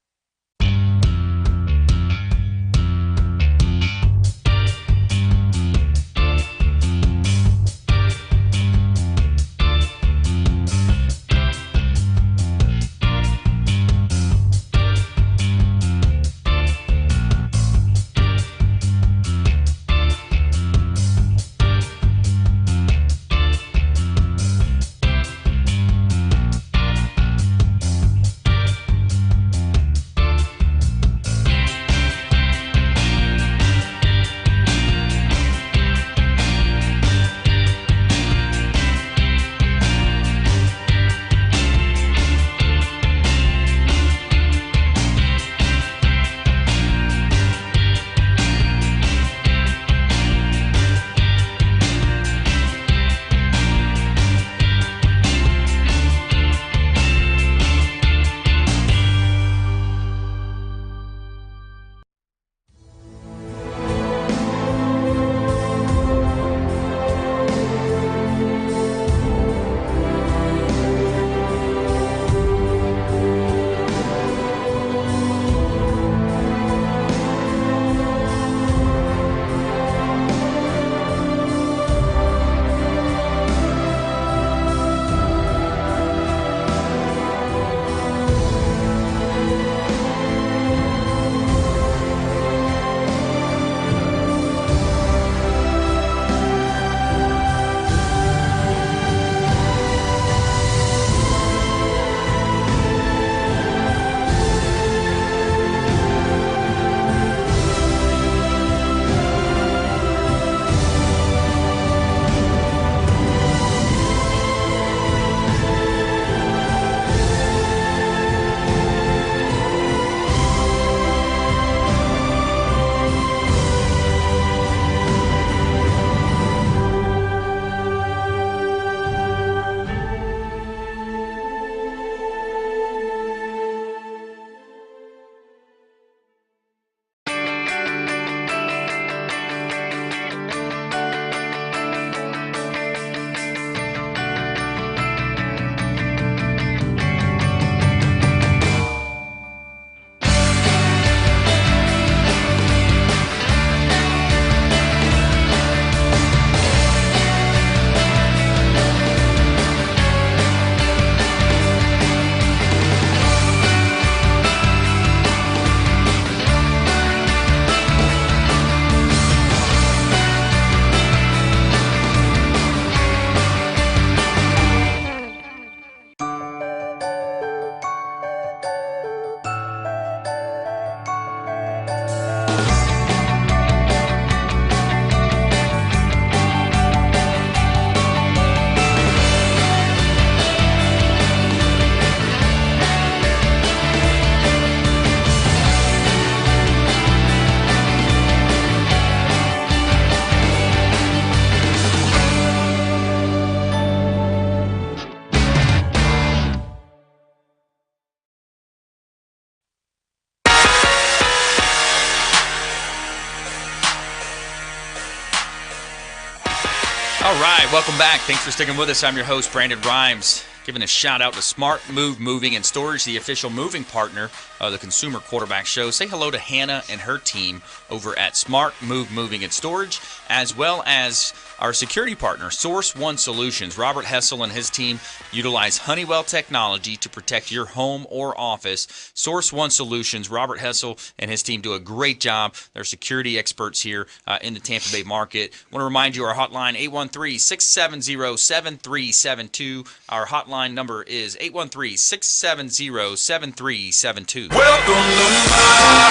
right, welcome back. Thanks for sticking with us. I'm your host, Brandon Rhymes. Giving a shout out to Smart Move Moving and Storage, the official moving partner of the Consumer Quarterback Show. Say hello to Hannah and her team over at Smart Move Moving and Storage, as well as our security partner, Source One Solutions. Robert Hessel and his team utilize Honeywell technology to protect your home or office. Source One Solutions, Robert Hessel and his team do a great job. They're security experts here in the Tampa Bay market. I want to remind you our hotline, 813-670-7372. Our hotline number is 813-670-7372. Welcome to my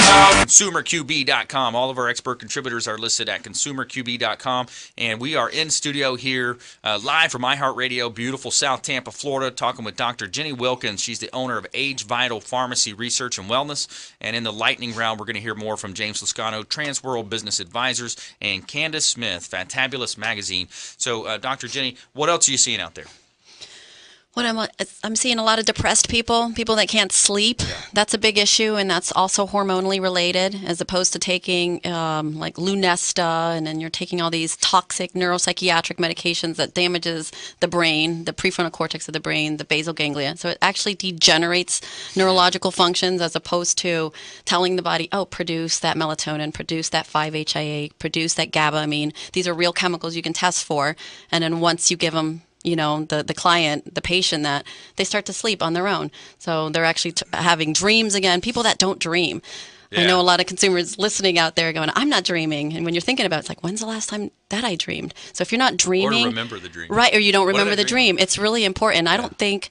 house. ConsumerQB.com. All of our expert contributors are listed at ConsumerQB.com, and we are in studio here live from iHeartRadio, beautiful South Tampa, Florida, talking with Dr. Jenny Wilkins. She's the owner of AgeVital Pharmacy Research and Wellness. And in the lightning round, we're going to hear more from James Lascano, Transworld Business Advisors, and Candace Smith, Fantabulous Magazine. So, Dr. Jenny, what else are you seeing out there? I'm seeing a lot of depressed people that can't sleep. Yeah. That's a big issue, and that's also hormonally related, as opposed to taking like Lunesta, and then you're taking all these toxic neuropsychiatric medications that damages the brain, the prefrontal cortex of the brain, the basal ganglia. So it actually degenerates neurological functions, as opposed to telling the body, oh, produce that melatonin, produce that 5-HIA, produce that GABA. I mean, these are real chemicals you can test for, and then once you give them, you know, the client, the patient, that they start to sleep on their own. So they're actually having dreams again. People that don't dream. Yeah. I know a lot of consumers listening out there going, I'm not dreaming. And when you're thinking about it, it's like, when's the last time that I dreamed? So if you're not dreaming. Or to remember the dream. Right, or you don't remember the dream. It's really important. I don't think,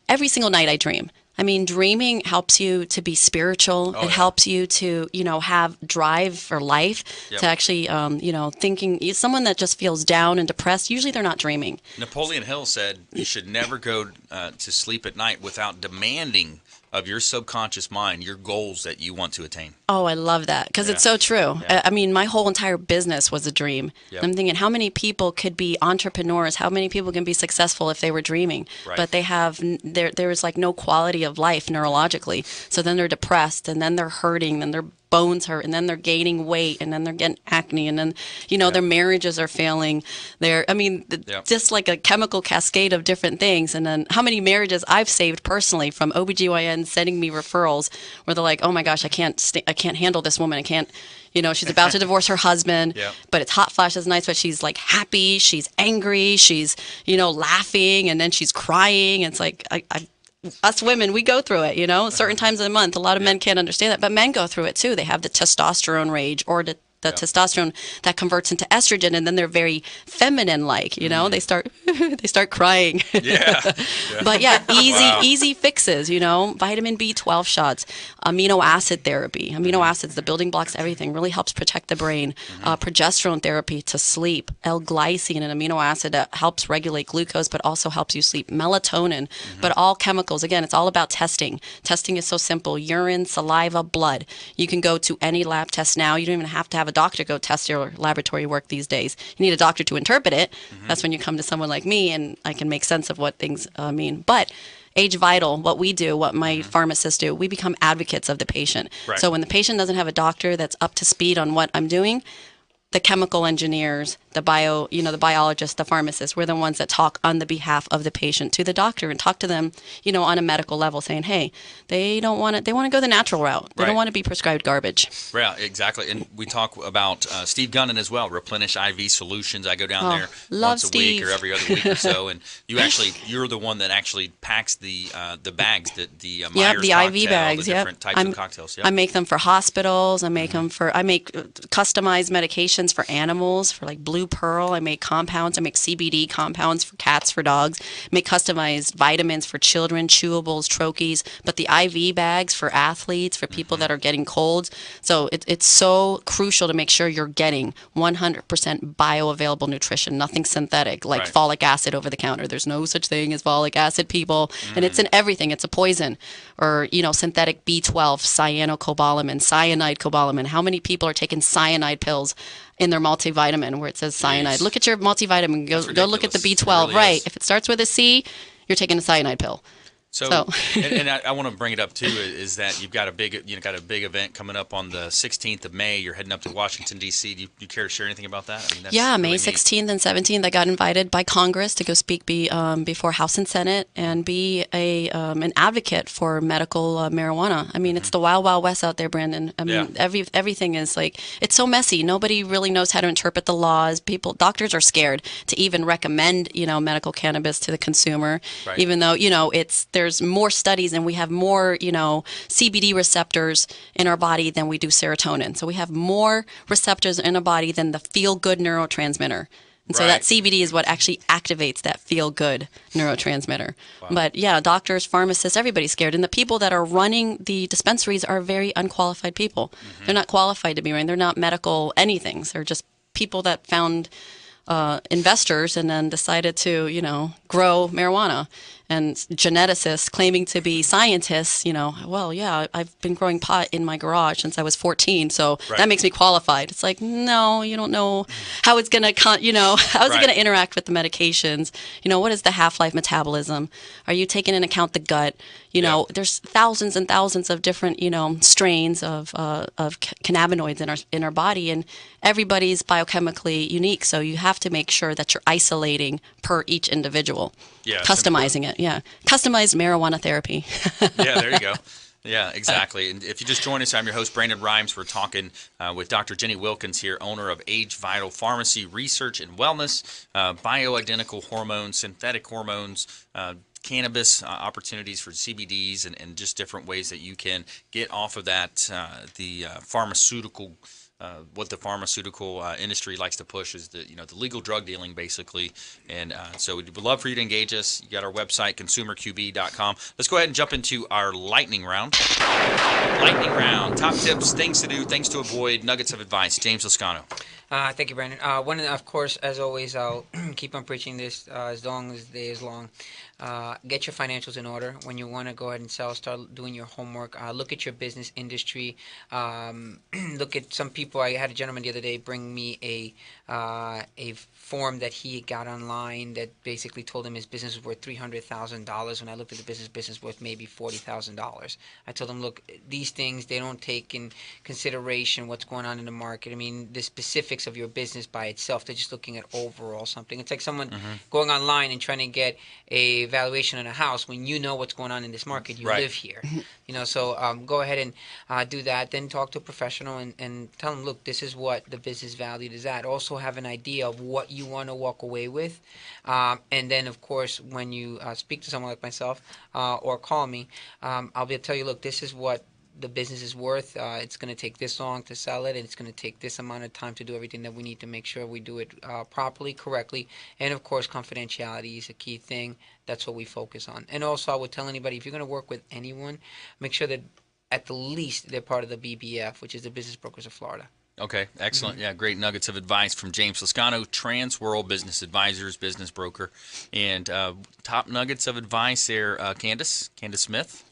every single night I dream. I mean, dreaming helps you to be spiritual. It helps you to, you know, have drive for life, to actually, you know, thinking. Someone that just feels down and depressed, usually they're not dreaming. Napoleon Hill said you should never go to sleep at night without demanding of your subconscious mind your goals that you want to attain. Oh, I love that, because it's so true. Yeah. I mean, my whole entire business was a dream. Yep. I'm thinking, how many people could be entrepreneurs? How many people can be successful if they were dreaming? Right. But they have, there is like no quality of life neurologically. So then they're depressed, and then they're hurting, then their bones hurt, and then they're gaining weight, and then they're getting acne, and then, you know, their marriages are failing. Just like a chemical cascade of different things. And then how many marriages I've saved personally from OBGYN sending me referrals where they're like, oh my gosh, I can't handle this woman. I can't, you know, she's about to divorce her husband, but it's hot flashes nights, but she's like happy, she's angry, she's, you know, laughing, and then she's crying. It's like, us women, we go through it, you know, certain times of the month. A lot of men can't understand that, but men go through it too. They have the testosterone rage, or the testosterone that converts into estrogen, and then they're very feminine-like, you know. They start crying. But easy fixes, you know. Vitamin B12 shots, amino acid therapy. Amino acids, the building blocks, everything, really helps protect the brain. Progesterone therapy to sleep. L-glycine, an amino acid that helps regulate glucose, but also helps you sleep. Melatonin, but all chemicals. Again, it's all about testing. Testing is so simple. Urine, saliva, blood. You can go to any lab test now. You don't even have to have a doctor go test your laboratory work these days. You need a doctor to interpret it. That's when you come to someone like me, and I can make sense of what things mean. But AgeVital, what we do, what my pharmacists do, we become advocates of the patient. Right. So when the patient doesn't have a doctor that's up to speed on what I'm doing, the chemical engineers, the biologists, the pharmacists, we're the ones that talk on the behalf of the patient to the doctor and talk to them, you know, on a medical level, saying, hey, they want to go the natural route. They don't want to be prescribed garbage. Yeah, exactly. And we talk about Steve Gunnan as well, Replenish IV Solutions. I go down there once a week or every other week or so, and you're the one that actually packs the bags, the Myers the cocktail, IV bags, the different types of cocktails. I make them for hospitals. I make customized medications for animals, for like Blue Pearl. I make compounds. I make CBD compounds for cats, for dogs. I make customized vitamins for children, chewables, troches. But the IV bags for athletes, for people that are getting colds. So it's so crucial to make sure you're getting 100% bioavailable nutrition, nothing synthetic, like folic acid over the counter. There's no such thing as folic acid, people. And it's in everything. It's a poison. Or, you know, synthetic B12, cyanocobalamin, cyanide cobalamin. How many people are taking cyanide pills in their multivitamin where it says cyanide? Look at your multivitamin. Go look at the B12. Really right. Is. If it starts with a C, you're taking a cyanide pill. So, and I want to bring it up too is that you've got a big event coming up on the 16th of May. You're heading up to Washington D.C. Do you care to share anything about that? I mean, that's yeah, really May neat. 16th and 17th. I got invited by Congress to go speak before House and Senate and be an advocate for medical marijuana. I mean, it's the wild, wild west out there, Brandon. I mean, everything is like, it's so messy. Nobody really knows how to interpret the laws. Doctors are scared to even recommend, medical cannabis to the consumer, even though, there's more studies and we have more, CBD receptors in our body than we do serotonin. So we have more receptors in our body than the feel-good neurotransmitter. And so that CBD is what actually activates that feel-good neurotransmitter. Wow. But yeah, doctors, pharmacists, everybody's scared. And the people that are running the dispensaries are very unqualified people. Mm-hmm. They're not qualified to be running. They're not medical anythings. They're just people that found investors and then decided to, grow marijuana. And geneticists claiming to be scientists, well, yeah, I've been growing pot in my garage since I was 14, so that makes me qualified. It's like, no, you don't know how it's going to, how is it going to interact with the medications? What is the half-life metabolism? Are you taking into account the gut? There's thousands and thousands of different, strains of cannabinoids in our body, and everybody's biochemically unique. So you have to make sure that you're isolating per each individual, customizing it. Yeah, customized marijuana therapy. Yeah, there you go. Yeah, exactly. And if you just joined us, I'm your host, Brandon Rhymes. We're talking with Dr. Jenny Wilkins here, owner of AgeVital Pharmacy Research and Wellness, bioidentical hormones, synthetic hormones, cannabis opportunities for CBDs, and just different ways that you can get off of that, the pharmaceutical what the pharmaceutical industry likes to push is the legal drug dealing, basically. And so we'd love for you to engage us. You got our website, consumerqb.com. Let's go ahead and jump into our lightning round. Lightning round. Top tips, things to do, things to avoid, nuggets of advice. James Lascano. Thank you, Brandon. Of course, as always, I'll keep on preaching this as long as the day is long. Get your financials in order. When you want to go ahead and sell, start doing your homework. Look at your business industry. Look at some people. I had a gentleman the other day bring me a form that he got online that basically told him his business was worth $300,000. When I looked at the business worth maybe $40,000. I told him, look, these things, they don't take in consideration what's going on in the market. I mean, the specifics of your business by itself. They're just looking at overall something. It's like someone going online and trying to get a valuation on a house when you know what's going on in this market. You live here. So go ahead and do that. Then talk to a professional and tell them, look, this is what the business value is at. Also have an idea of what you want to walk away with. And then, of course, when you speak to someone like myself or call me, I'll be able to tell you, look, this is what the business is worth. It's going to take this long to sell it, and it's going to take this amount of time to do everything that we need to make sure we do it properly, correctly, and of course confidentiality is a key thing. That's what we focus on. And also I would tell anybody, if you're going to work with anyone, make sure that at the least they're part of the BBF, which is the Business Brokers of Florida. Okay, excellent. Yeah, great nuggets of advice from James Lascano, Transworld Business Advisors, business broker. And top nuggets of advice there, Candace Smith.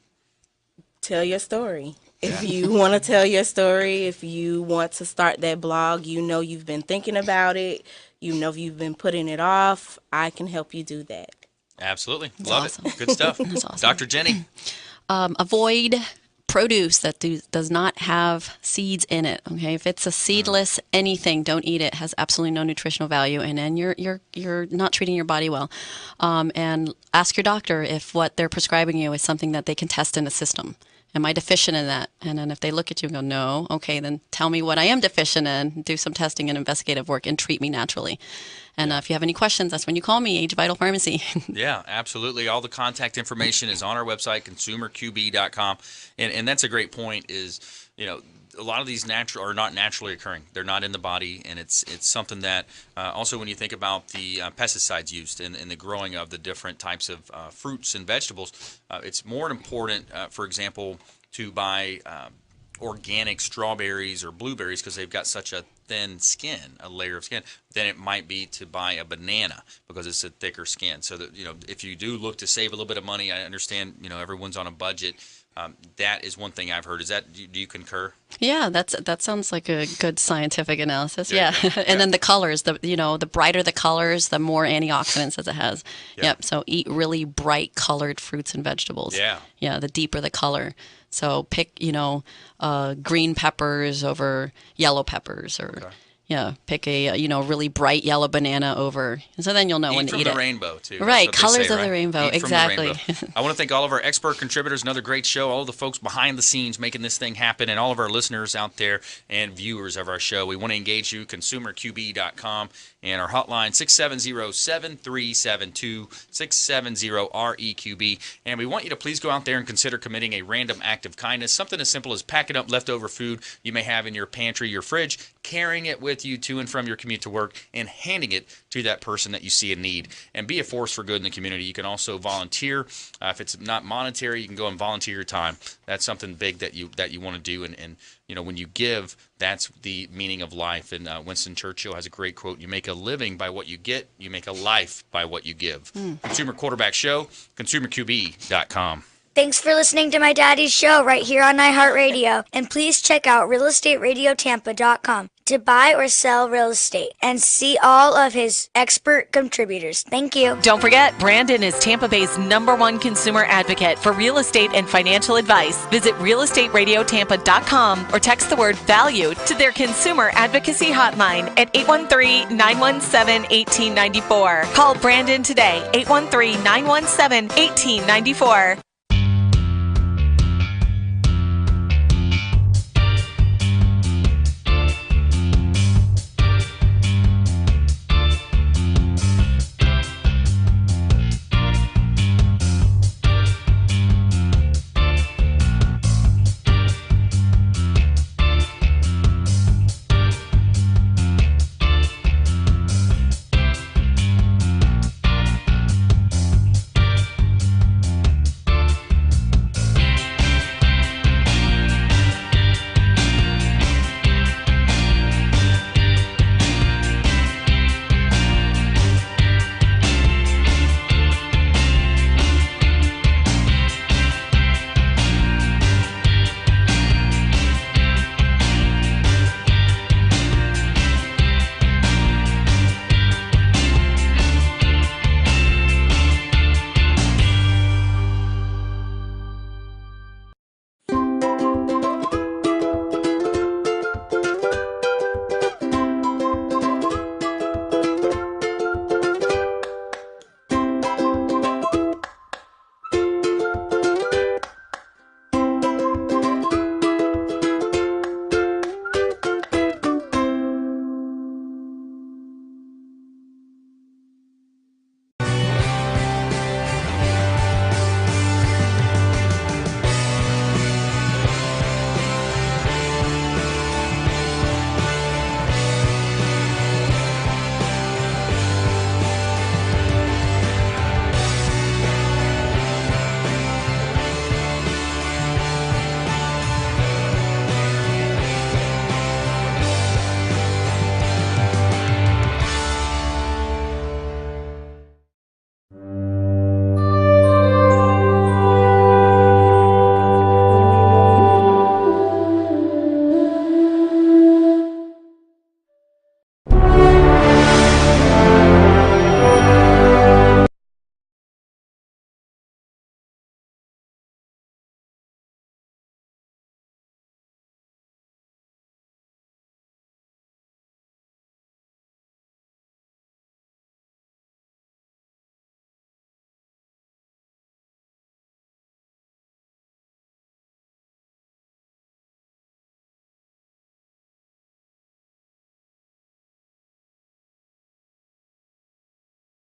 Tell your story. If you want to tell your story, if you want to start that blog, you've been thinking about it, you've been putting it off, I can help you do that. Absolutely. Love it. Good stuff. That's awesome. Dr. Jenny. Avoid produce that does not have seeds in it. Okay, if it's a seedless anything, don't eat it. It has absolutely no nutritional value, and then you're not treating your body well. And ask your doctor if what they're prescribing you is something that they can test in the system. Am I deficient in that? And then if they look at you and go, no, okay, then tell me what I am deficient in, do some testing and investigative work, and treat me naturally. And if you have any questions, that's when you call me, AgeVital Pharmacy. Yeah, absolutely. All the contact information is on our website, consumerqb.com. And that's a great point is, a lot of these natural are not naturally occurring. They're not in the body, and it's something that also when you think about the pesticides used in the growing of the different types of fruits and vegetables, it's more important, for example, to buy organic strawberries or blueberries because they've got such a thin skin, a layer of skin, than it might be to buy a banana because it's a thicker skin. So that if you do look to save a little bit of money, I understand everyone's on a budget. That is one thing I've heard. Is that do you concur? Yeah, that sounds like a good scientific analysis. There you Yeah, go. and then the colors, the brighter the colors, the more antioxidants that it has. Yeah. Yep. So eat really bright colored fruits and vegetables. Yeah. Yeah, the deeper the color. So pick green peppers over yellow peppers, or pick a really bright yellow banana over. And so then you'll know when to from eat the it. rainbow too. Right, That's what they colors say, of right? the rainbow. Eat from the Exactly. rainbow. I want to thank all of our expert contributors. Another great show. All of the folks behind the scenes making this thing happen, and all of our listeners out there and viewers of our show. We want to engage you. ConsumerQB.com and our hotline 670-7372 670-REQB. And we want you to please go out there and consider committing a random act of kindness. Something as simple as packing up leftover food you may have in your pantry, your fridge, carrying it with you to and from your commute to work, and handing it to that person that you see in need. And be a force for good in the community. You can also volunteer. If it's not monetary, you can go and volunteer your time. That's something big that you want to do. And when you give, that's the meaning of life. And Winston Churchill has a great quote: "You make a living by what you get. You make a life by what you give." Consumer Quarterback Show, ConsumerQB.com. Thanks for listening to my daddy's show right here on iHeartRadio. And please check out realestateradiotampa.com to buy or sell real estate and see all of his expert contributors. Thank you. Don't forget, Brandon is Tampa Bay's #1 consumer advocate for real estate and financial advice. Visit realestateradiotampa.com or text the word VALUE to their consumer advocacy hotline at 813-917-1894. Call Brandon today, 813-917-1894.